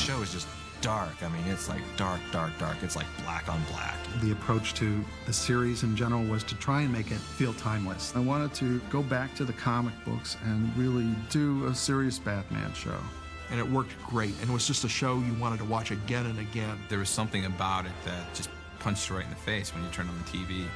show is just dark. I mean, it's like dark, dark, dark. It's like black on black. The approach to the series in general was to try and make it feel timeless. I wanted to go back to the comic books and really do a serious Batman show. And it worked great, and it was just a show you wanted to watch again and again. There was something about it that just punched you right in the face when you turned on the TV.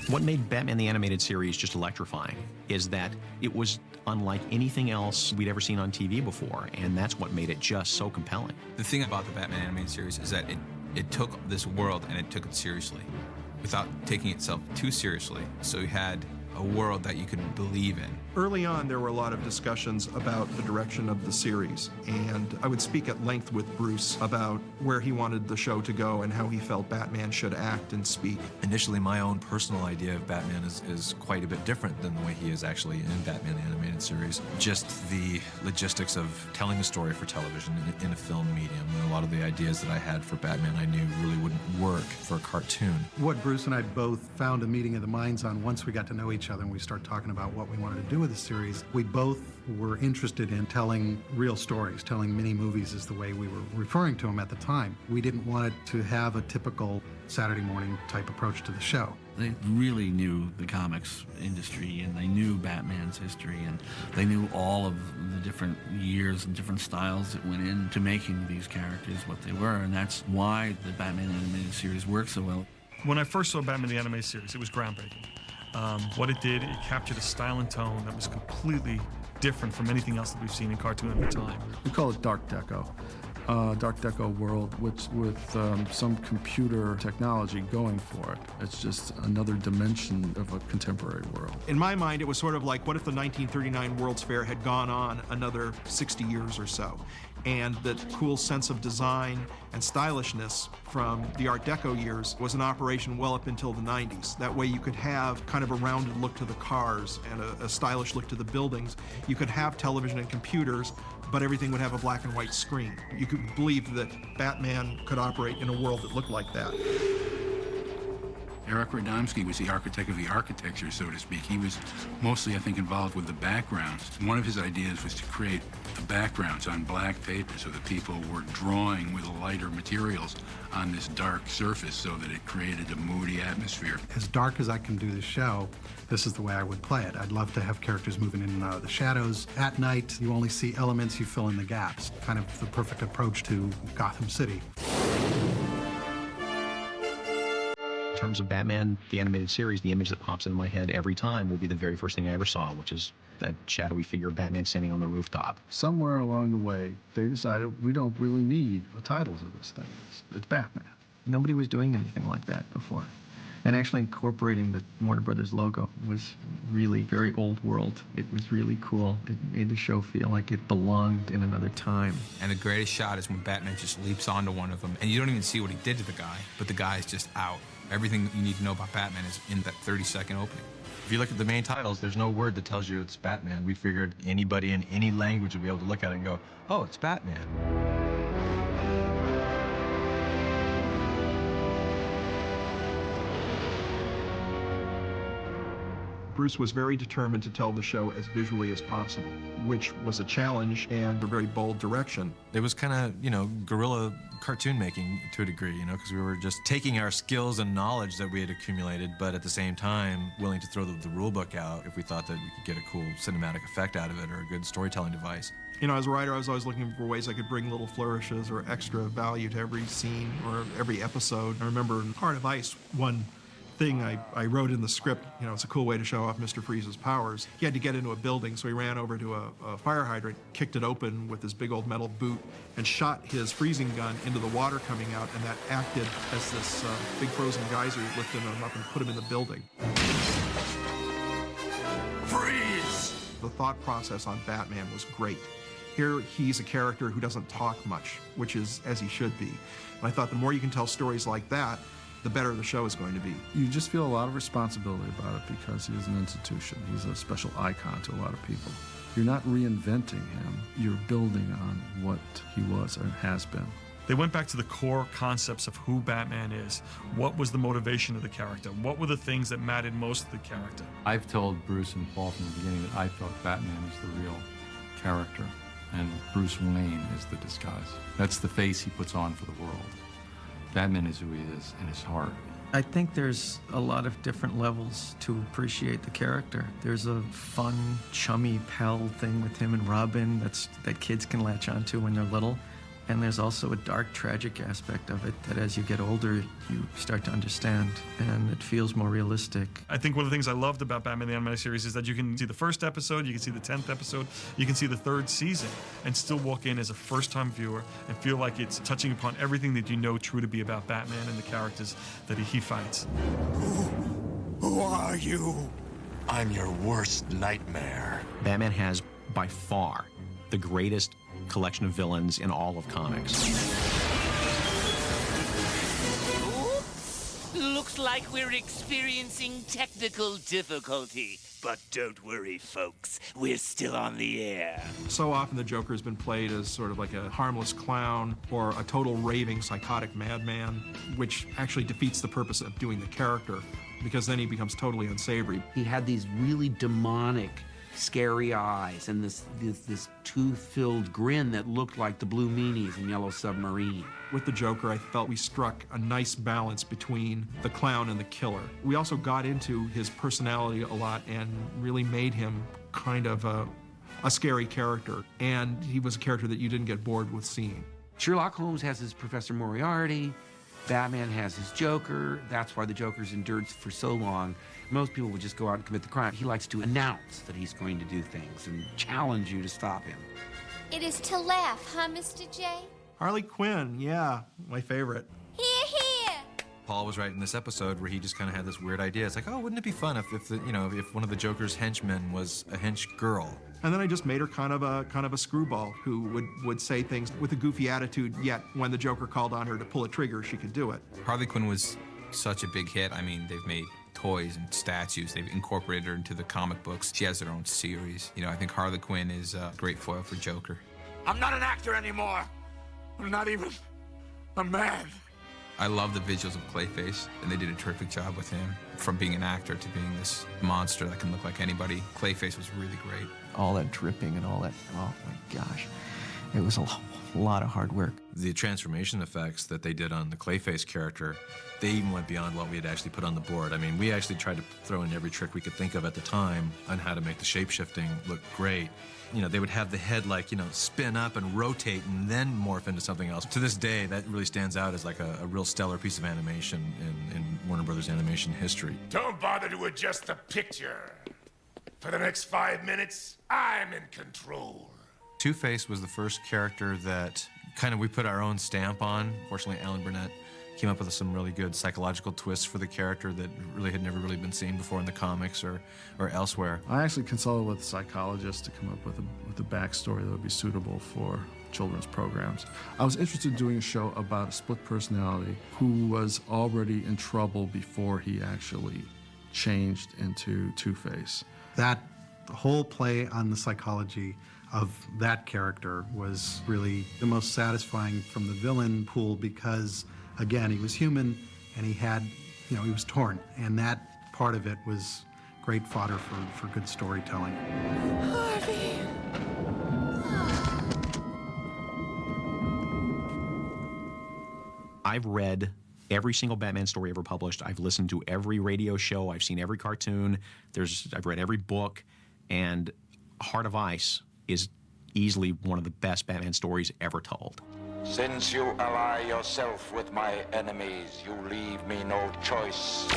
What made Batman the Animated Series just electrifying is that it was unlike anything else we'd ever seen on TV before, and that's what made it just so compelling. The thing about the Batman Animated Series is that it took this world and it took it seriously without taking itself too seriously. So you had a world that you could believe in. Early on, there were a lot of discussions about the direction of the series, and I would speak at length with Bruce about where he wanted the show to go and how he felt Batman should act and speak. Initially, my own personal idea of Batman is quite a bit different than the way he is actually in Batman the Animated Series. Just the logistics of telling a story for television in a film medium. And a lot of the ideas that I had for Batman I knew really wouldn't work for a cartoon. What Bruce and I both found a meeting of the minds on once we got to know each other and we started talking about what we wanted to do with the series, we both were interested in telling real stories. Telling mini movies is the way we were referring to them at the time. We didn't want it to have a typical Saturday morning type approach to the show. They really knew the comics industry, and they knew Batman's history, and they knew all of the different years and different styles that went into making these characters what they were, and that's why the Batman Animated Series worked so well. When I first saw Batman the Animated Series, it was groundbreaking. What it did, it captured a style and tone that was completely different from anything else that we've seen in cartoon at the time. We call it Dark Deco. Dark Deco world with some computer technology going for it. It's just another dimension of a contemporary world. In my mind, it was sort of like, what if the 1939 World's Fair had gone on another 60 years or so? And that cool sense of design and stylishness from the Art Deco years was in operation well up until the 90s. That way you could have kind of a rounded look to the cars and a stylish look to the buildings. You could have television and computers, but everything would have a black and white screen. You could believe that Batman could operate in a world that looked like that. Eric Radomski was the architect of the architecture, so to speak. He was mostly, I think, involved with the backgrounds. One of his ideas was to create the backgrounds on black paper so that people were drawing with lighter materials on this dark surface so that it created a moody atmosphere. As dark as I can do the show, this is the way I would play it. I'd love to have characters moving in and out of the shadows. At night, you only see elements, you fill in the gaps. Kind of the perfect approach to Gotham City. In terms of Batman, the Animated Series, the image that pops into my head every time will be the very first thing I ever saw, which is that shadowy figure of Batman standing on the rooftop. Somewhere along the way, they decided we don't really need the titles of this thing. It's Batman. Nobody was doing anything like that before. And actually incorporating the Warner Brothers logo was really very old world. It was really cool. It made the show feel like it belonged in another time. And the greatest shot is when Batman just leaps onto one of them, and you don't even see what he did to the guy, but the guy is just out. Everything you need to know about Batman is in that 30-second opening. If you look at the main titles, there's no word that tells you it's Batman. We figured anybody in any language would be able to look at it and go, oh, it's Batman. Bruce was very determined to tell the show as visually as possible, which was a challenge and a very bold direction. It was kind of, guerrilla cartoon making to a degree, because we were just taking our skills and knowledge that we had accumulated, but at the same time, willing to throw the rule book out if we thought that we could get a cool cinematic effect out of it or a good storytelling device. As a writer, I was always looking for ways I could bring little flourishes or extra value to every scene or every episode. I remember in Heart of Ice, one thing I wrote in the script, it's a cool way to show off Mr. Freeze's powers. He had to get into a building, so he ran over to a fire hydrant, kicked it open with his big old metal boot, and shot his freezing gun into the water coming out, and that acted as this big frozen geyser lifted him up and put him in the building. Freeze! The thought process on Batman was great. Here, he's a character who doesn't talk much, which is as he should be. And I thought the more you can tell stories like that, the better the show is going to be. You just feel a lot of responsibility about it because he is an institution. He's a special icon to a lot of people. You're not reinventing him. You're building on what he was and has been. They went back to the core concepts of who Batman is. What was the motivation of the character? What were the things that mattered most to the character? I've told Bruce and Paul from the beginning that I thought Batman was the real character, and Bruce Wayne is the disguise. That's the face he puts on for the world. Batman is who he is in his heart. I think there's a lot of different levels to appreciate the character. There's a fun, chummy pal thing with him and Robin that kids can latch onto when they're little. And there's also a dark, tragic aspect of it that as you get older, you start to understand, and it feels more realistic. I think one of the things I loved about Batman the Animated Series is that you can see the first episode, you can see the 10th episode, you can see the 3rd season, and still walk in as a first-time viewer and feel like it's touching upon everything that you know true to be about Batman and the characters that he fights. Who are you? I'm your worst nightmare. Batman has, by far, the greatest collection of villains in all of comics. Oops. Looks like we're experiencing technical difficulty. But don't worry, folks. We're still on the air. So often the Joker has been played as sort of like a harmless clown or a total raving psychotic madman, which actually defeats the purpose of doing the character, because then he becomes totally unsavory. He had these really demonic, scary eyes and this tooth-filled grin that looked like the Blue Meanies in Yellow Submarine. With the Joker, I felt we struck a nice balance between the clown and the killer. We also got into his personality a lot and really made him kind of a scary character. And he was a character that you didn't get bored with seeing. Sherlock Holmes has his Professor Moriarty. Batman has his Joker. That's why the Joker's endured for so long. Most people would just go out and commit the crime. He likes to announce that he's going to do things and challenge you to stop him. It is to laugh, huh, Mr. J? Harley Quinn, yeah, my favorite. Hear, hear! Paul was right in this episode where he just kind of had this weird idea. It's like, oh, wouldn't it be fun if one of the Joker's henchmen was a hench girl? And then I just made her kind of a screwball who would say things with a goofy attitude, yet when the Joker called on her to pull a trigger, she could do it. Harley Quinn was such a big hit. I mean, they've made toys and statues. They've incorporated her into the comic books. She has her own series. You know, I think Harley Quinn is a great foil for Joker. I'm not an actor anymore. I'm not even a man. I love the visuals of Clayface, and they did a terrific job with him. From being an actor to being this monster that can look like anybody, Clayface was really great. All that dripping and all that, oh my gosh. It was a lot of hard work. The transformation effects that they did on the Clayface character, they even went beyond what we had actually put on the board. I mean, we actually tried to throw in every trick we could think of at the time on how to make the shape-shifting look great. You know, they would have the head like, spin up and rotate and then morph into something else. To this day, that really stands out as like a real stellar piece of animation in Warner Brothers animation history. Don't bother to adjust the picture. For the next 5 minutes, I'm in control. Two-Face was the first character that kind of we put our own stamp on. Fortunately, Alan Burnett came up with some really good psychological twists for the character that really had never really been seen before in the comics or elsewhere. I actually consulted with psychologists to come up with a backstory that would be suitable for children's programs. I was interested in doing a show about a split personality who was already in trouble before he actually changed into Two-Face. That whole play on the psychology of that character was really the most satisfying from the villain pool because, again, he was human and he had, he was torn. And that part of it was great fodder for good storytelling. Harvey! I've read every single Batman story ever published. I've listened to every radio show. I've seen every cartoon. I've read every book. And Heart of Ice is easily one of the best Batman stories ever told. Since you ally yourself with my enemies, you leave me no choice.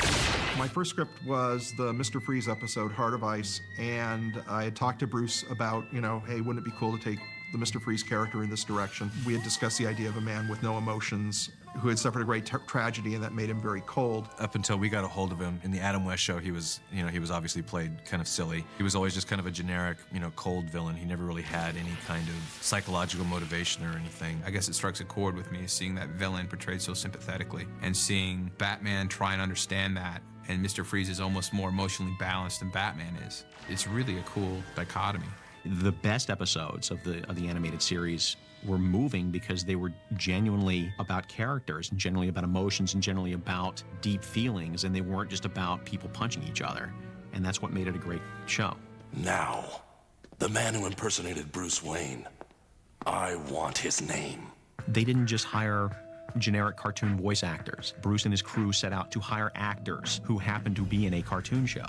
My first script was the Mr. Freeze episode, Heart of Ice, and I had talked to Bruce about, hey, wouldn't it be cool to take the Mr. Freeze character in this direction? We had discussed the idea of a man with no emotions who had suffered a great tragedy, and that made him very cold. Up until we got a hold of him in the Adam West show, he was obviously played kind of silly. He was always just kind of a generic, cold villain. He never really had any kind of psychological motivation or anything. I guess it strikes a chord with me, seeing that villain portrayed so sympathetically, and seeing Batman try and understand that, and Mr. Freeze is almost more emotionally balanced than Batman is. It's really a cool dichotomy. The best episodes of the animated series were moving because they were genuinely about characters, and genuinely about emotions, and genuinely about deep feelings, and they weren't just about people punching each other. And that's what made it a great show. Now, the man who impersonated Bruce Wayne, I want his name. They didn't just hire generic cartoon voice actors. Bruce and his crew set out to hire actors who happened to be in a cartoon show,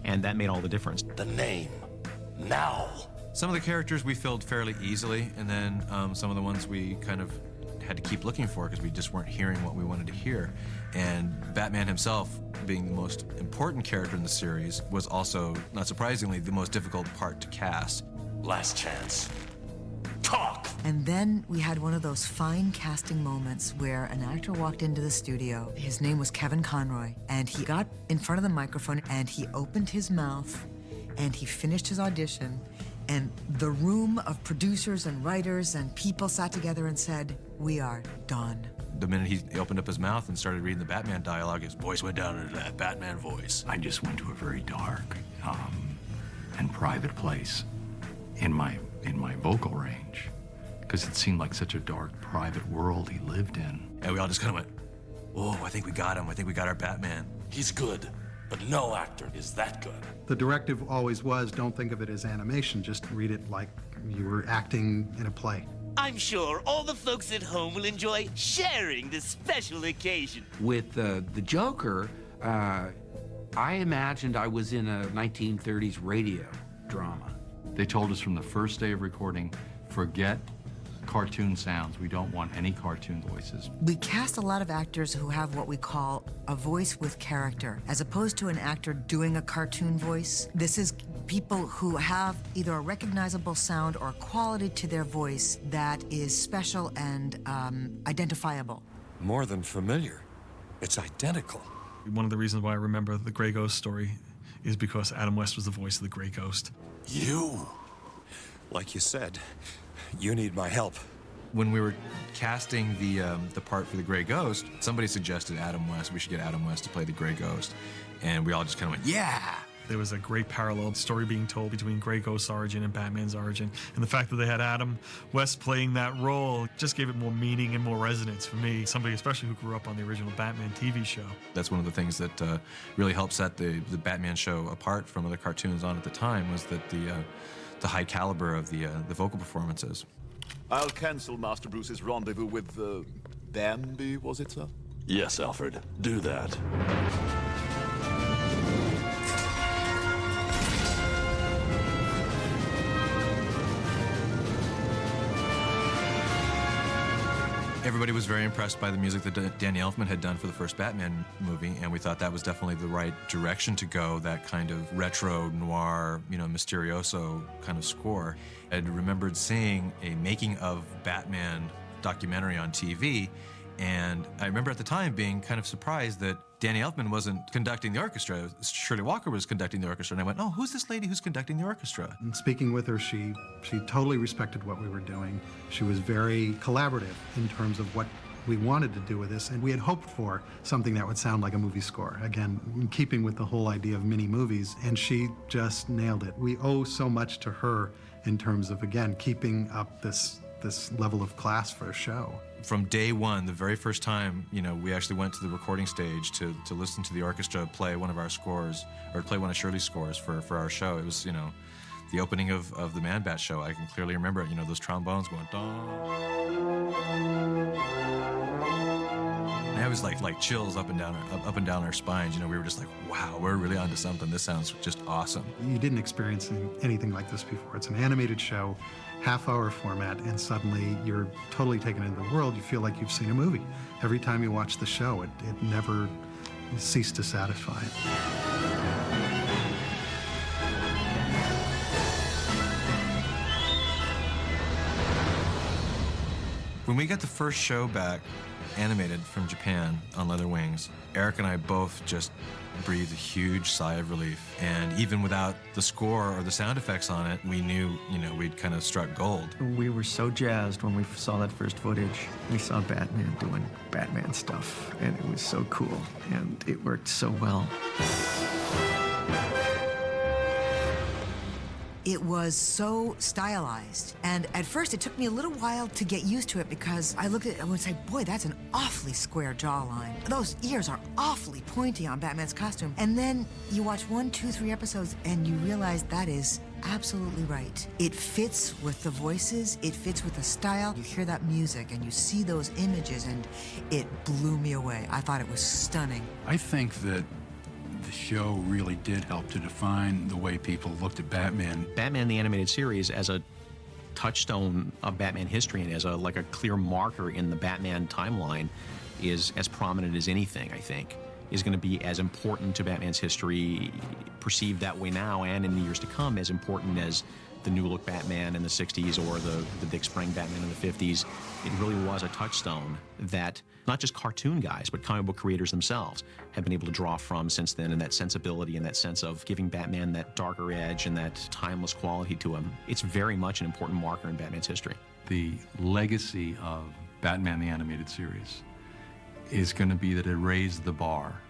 and that made all the difference. The name, now. Some of the characters we filled fairly easily, and then some of the ones we kind of had to keep looking for because we just weren't hearing what we wanted to hear. And Batman himself, being the most important character in the series, was also, not surprisingly, the most difficult part to cast. Last chance. Talk! And then we had one of those fine casting moments where an actor walked into the studio. His name was Kevin Conroy, and he got in front of the microphone and he opened his mouth and he finished his audition, and the room of producers and writers and people sat together and said, "We are done." The minute he opened up his mouth and started reading the Batman dialogue, his voice went down into that Batman voice. I just went to a very dark and private place in my vocal range, because it seemed like such a dark, private world he lived in. And we all just kind of went, "Whoa, I think we got him. I think we got our Batman." He's good, but no actor is that good. The directive always was, don't think of it as animation, just read it like you were acting in a play. I'm sure all the folks at home will enjoy sharing this special occasion. With the Joker, I imagined I was in a 1930s radio drama. They told us from the first day of recording, forget cartoon sounds. We don't want any cartoon voices. We cast a lot of actors who have what we call a voice with character, as opposed to an actor doing a cartoon voice. This is people who have either a recognizable sound or a quality to their voice that is special and identifiable. More than familiar. It's identical. One of the reasons why I remember the Grey Ghost story is because Adam West was the voice of the Grey Ghost. You, like you said, you need my help. When we were casting the part for the Grey Ghost, somebody suggested Adam West. We should get Adam West to play the Grey Ghost. And we all just kind of went, yeah! There was a great parallel story being told between Grey Ghost's origin and Batman's origin. And the fact that they had Adam West playing that role just gave it more meaning and more resonance for me, somebody especially who grew up on the original Batman TV show. That's one of the things that really helped set the Batman show apart from other cartoons on at the time, was that the high caliber of the vocal performances. I'll cancel Master Bruce's rendezvous with Bambi, was it, sir? Yes, Alfred. Do that. Everybody was very impressed by the music that Danny Elfman had done for the first Batman movie, and we thought that was definitely the right direction to go, that kind of retro noir, mysterioso kind of score. I remembered seeing a making of Batman documentary on TV, and I remember at the time being kind of surprised that Danny Elfman wasn't conducting the orchestra. Shirley Walker was conducting the orchestra, and I went, "Oh, who's this lady who's conducting the orchestra?" And speaking with her, she totally respected what we were doing. She was very collaborative in terms of what we wanted to do with this, and we had hoped for something that would sound like a movie score. Again, in keeping with the whole idea of mini movies, and she just nailed it. We owe so much to her in terms of, again, keeping up this level of class for a show. From day one, the very first time, we actually went to the recording stage to listen to the orchestra play one of our scores, or play one of Shirley's scores for our show. It was, the opening of the Man-Bat show. I can clearly remember it, those trombones going, dong. And it was like chills up and down our spines. We were just like, wow, we're really onto something. This sounds just awesome. You didn't experience anything like this before. It's an animated show, half-hour format, and suddenly you're totally taken into the world. You feel like you've seen a movie. Every time you watch the show, it never ceased to satisfy. When we got the first show back, animated from Japan on leather wings, Eric and I both just breathed a huge sigh of relief. And even without the score or the sound effects on it, we knew, we'd kind of struck gold. We were so jazzed when we saw that first footage. We saw Batman doing Batman stuff, and it was so cool, and it worked so well. It was so stylized. And at first, it took me a little while to get used to it because I looked at it and would say, boy, that's an awfully square jawline. Those ears are awfully pointy on Batman's costume. And then you watch 1, 2, 3 episodes and you realize that is absolutely right. It fits with the voices, it fits with the style. You hear that music and you see those images and it blew me away. I thought it was stunning. I think that the show really did help to define the way people looked at Batman. Batman the Animated Series as a touchstone of Batman history and as a clear marker in the Batman timeline is as prominent as anything, I think. Is going to be as important to Batman's history, perceived that way now and in the years to come, as important as the New Look Batman in the 60s or the Dick Sprang Batman in the 50s. It really was a touchstone that not just cartoon guys, but comic book creators themselves have been able to draw from since then, and that sensibility and that sense of giving Batman that darker edge and that timeless quality to him. It's very much an important marker in Batman's history. The legacy of Batman the Animated Series is going to be that it raised the bar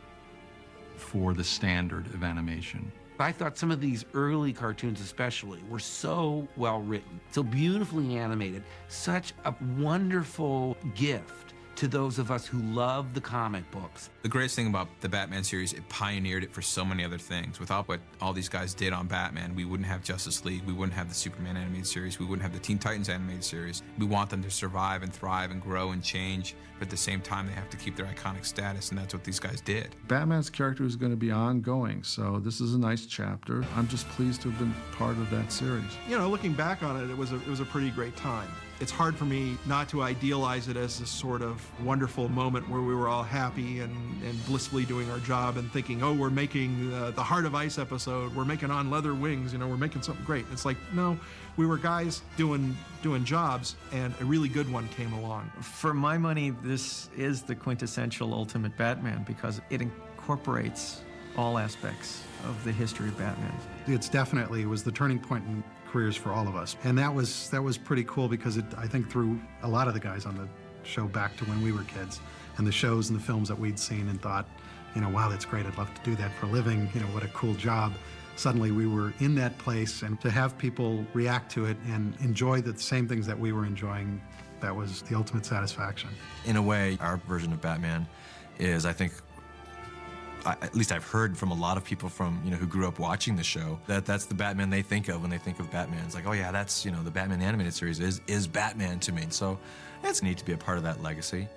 for the standard of animation. I thought some of these early cartoons especially were so well written, so beautifully animated, such a wonderful gift to those of us who love the comic books. The greatest thing about the Batman series, it pioneered it for so many other things. Without what all these guys did on Batman, we wouldn't have Justice League, we wouldn't have the Superman animated series, we wouldn't have the Teen Titans animated series. We want them to survive and thrive and grow and change, but at the same time they have to keep their iconic status, and that's what these guys did. Batman's character is going to be ongoing, so this is a nice chapter. I'm just pleased to have been part of that series. You know, looking back on it, it was a pretty great time. It's hard for me not to idealize it as this sort of wonderful moment where we were all happy and blissfully doing our job and thinking, oh, we're making the Heart of Ice episode, we're making On Leather Wings, you know, we're making something great. It's like, no, we were guys doing jobs, and a really good one came along. For my money, this is the quintessential Ultimate Batman because it incorporates all aspects of the history of Batman. It was the turning point in careers for all of us. And that was pretty cool because I think threw a lot of the guys on the show back to when we were kids and the shows and the films that we'd seen and thought, you know, wow, that's great, I'd love to do that for a living, you know, what a cool job. Suddenly we were in that place, and to have people react to it and enjoy the same things that we were enjoying, that was the ultimate satisfaction. In a way, our version of Batman is, I think, at least I've heard from a lot of people from, you know, who grew up watching the show, that's the Batman they think of when they think of Batman. It's like, oh yeah, that's, you know, the Batman animated series is Batman to me. So it's neat to be a part of that legacy.